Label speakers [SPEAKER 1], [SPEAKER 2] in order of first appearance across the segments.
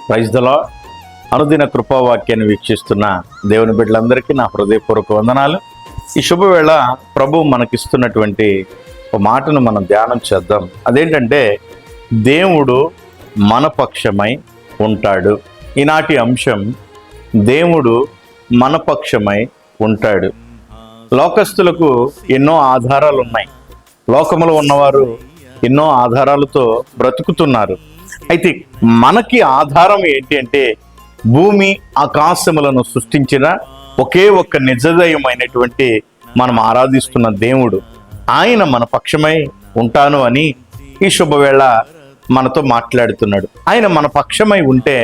[SPEAKER 1] Praise the lord. అనుదిన కృపావాక్యాన్ని వీక్షిస్తున్న దేవుని బిడ్డలందరికీ నా హృదయపూర్వక వందనాలు. ఈ శుభవేళ ప్రభు మనకిస్తున్నటువంటి ఒక మాటను మనం ధ్యానం చేద్దాం. అదేంటంటే, దేవుడు మన పక్షమై ఉంటాడు. ఈనాటి అంశం, దేవుడు మన పక్షమై ఉంటాడు. లోకస్తులకు ఎన్నో ఆధారాలు ఉన్నాయి. లోకములో ఉన్నవారు ఎన్నో ఆధారాలతో బ్రతుకుతున్నారు. అయితే మనకి ఆధారం ఏంటి అంటే, భూమి ఆకాశములను సృష్టించిన ఒకే ఒక్క నిజదైవమైనటువంటి మనం ఆరాధిస్తున్న దేవుడు. ఆయన మన పక్షమై ఉంటాను అని ఈ శుభవేళ మనతో మాట్లాడుతున్నాడు. ఆయన మన పక్షమై ఉంటే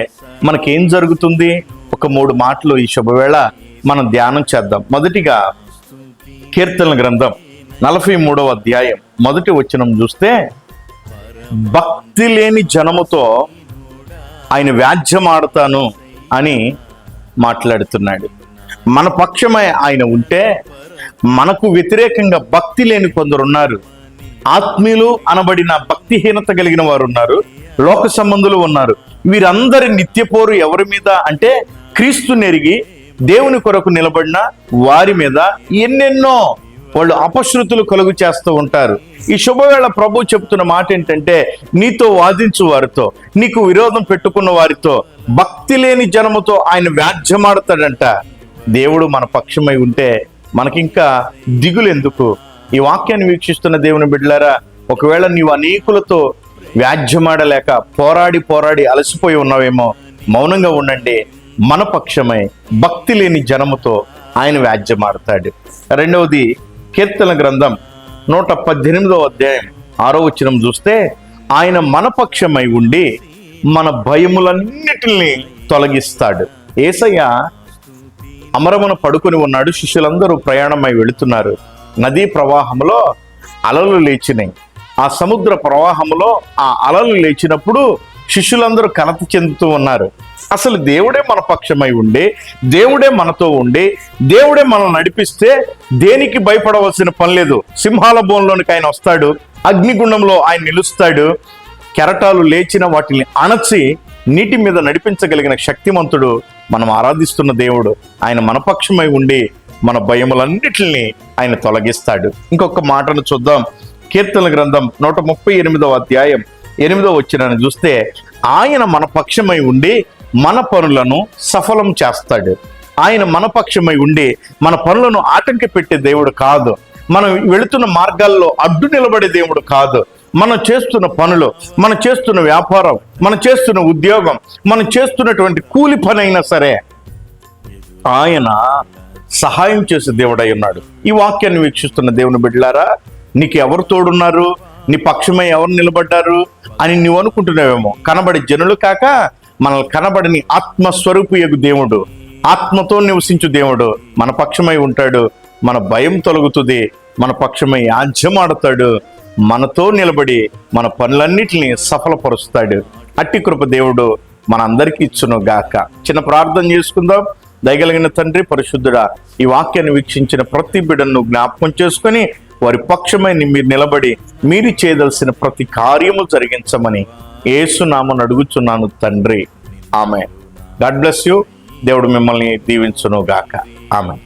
[SPEAKER 1] మనకేం జరుగుతుంది? ఒక 3 మాటలు ఈ శుభవేళ మనం ధ్యానం చేద్దాం. మొదటిగా కీర్తనల గ్రంథం 43వ అధ్యాయం 1వ వచనం చూస్తే, భక్తి లేని జనముతో ఆయన వ్యాజ్యమాడతాను అని మాట్లాడుతున్నాడు. మన పక్షమై ఆయన ఉంటే, మనకు వ్యతిరేకంగా భక్తి లేని కొందరు ఉన్నారు. ఆత్మీయులు అనబడిన భక్తిహీనత కలిగిన వారు ఉన్నారు, లోక సంబంధులు ఉన్నారు. వీరందరి నిత్యపోరు ఎవరి మీద అంటే, క్రీస్తుని ఎరిగి దేవుని కొరకు నిలబడిన వారి మీద ఎన్నెన్నో వాళ్ళు అపశృతులు కలుగు చేస్తూ ఉంటారు. ఈ శుభవేళ ప్రభు చెప్తున్న మాట ఏంటంటే, నీతో వాదించు వారితో, నీకు విరోధం పెట్టుకున్న వారితో, భక్తి లేని జనముతో ఆయన వ్యాజ్యమాడతాడంట. దేవుడు మన పక్షమై ఉంటే మనకింకా దిగులు ఎందుకు? ఈ వాక్యాన్ని వీక్షిస్తున్న దేవుని బిడ్డలారా, ఒకవేళ నీవు అనేకులతో వ్యాజ్యమాడలేక పోరాడి అలసిపోయి ఉన్నావేమో, మౌనంగా ఉండండి. మన పక్షమై భక్తి లేని జనముతో ఆయన వ్యాజ్యమాడతాడు. రెండవది, కీర్తన గ్రంథం 118వ అధ్యాయం 6వ వచనం చూస్తే, ఆయన మన పక్షమై ఉండి మన భయములన్నిటిని తొలగిస్తాడు. యేసయ్య అమరమున పడుకొని ఉన్నాడు. శిష్యులందరూ ప్రయాణమై వెళుతున్నారు. నదీ ప్రవాహంలో అలలు లేచినాయి. ఆ సముద్ర ప్రవాహంలో ఆ అలలు లేచినప్పుడు శిష్యులందరూ కలత చెందుతూ ఉన్నారు. అసలు దేవుడే మన పక్షమై ఉండి, దేవుడే మనతో ఉండి, దేవుడే మనల్ని నడిపిస్తే దేనికి భయపడవలసిన పని లేదు. సింహాల బోన్లోనికి ఆయన వస్తాడు, అగ్నిగుండంలో ఆయన నిలుస్తాడు. కెరటాలు లేచిన వాటిని అణచి నీటి మీద నడిపించగలిగిన శక్తిమంతుడు మనం ఆరాధిస్తున్న దేవుడు. ఆయన మన పక్షమై ఉండి మన భయములన్నిటిని ఆయన తొలగిస్తాడు. ఇంకొక మాటను చూద్దాం. కీర్తనల గ్రంథం 138వ అధ్యాయం 8వ వచనాన్ని చూస్తే, ఆయన మన పక్షమై ఉండి మన పనులను సఫలం చేస్తాడు. ఆయన మన పక్షమై ఉండి మన పనులను ఆటంకి పెట్టే దేవుడు కాదు. మనం వెళుతున్న మార్గాల్లో అడ్డు నిలబడే దేవుడు కాదు. మనం చేస్తున్న పనులు, మనం చేస్తున్న వ్యాపారం, మనం చేస్తున్న ఉద్యోగం, మనం చేస్తున్నటువంటి కూలి పని అయినా సరే ఆయన సహాయం చేసే దేవుడై ఉన్నాడు. ఈ వాక్యాన్ని వీక్షిస్తున్న దేవుని బిడ్డలారా, నీకు ఎవరు తోడున్నారు, నీ పక్షమై ఎవరు నిలబడ్డారు అని నువ్వు అనుకుంటున్నావేమో. కనబడి జనులు కాక మనల్ని కనబడని ఆత్మస్వరూపియగు దేవుడు, ఆత్మతో నివసించు దేవుడు మన పక్షమై ఉంటాడు. మన భయం తొలగుతుంది. మన పక్షమై యాజ్యమాడతాడు. మనతో నిలబడి మన పనులన్నిటిని సఫలపరుస్తాడు. అట్టి కృప దేవుడు మన అందరికీ ఇచ్చును గాక. చిన్న ప్రార్థన చేసుకుందాం. దయగలిగిన తండ్రి, పరిశుద్ధుడా, ఈ వాక్యాన్ని వీక్షించిన ప్రతి బిడ్డను జ్ఞాపకం చేసుకొని వారి పక్షమై మీరు నిలబడి మీరు చేయదలసిన ప్రతి కార్యము జరిగించమని యేసు నామమున అడుగుచున్నాను తండ్రి. ఆమేన్. God bless you. దేవుడు మిమ్మల్ని దీవించును గాక. ఆమేన్.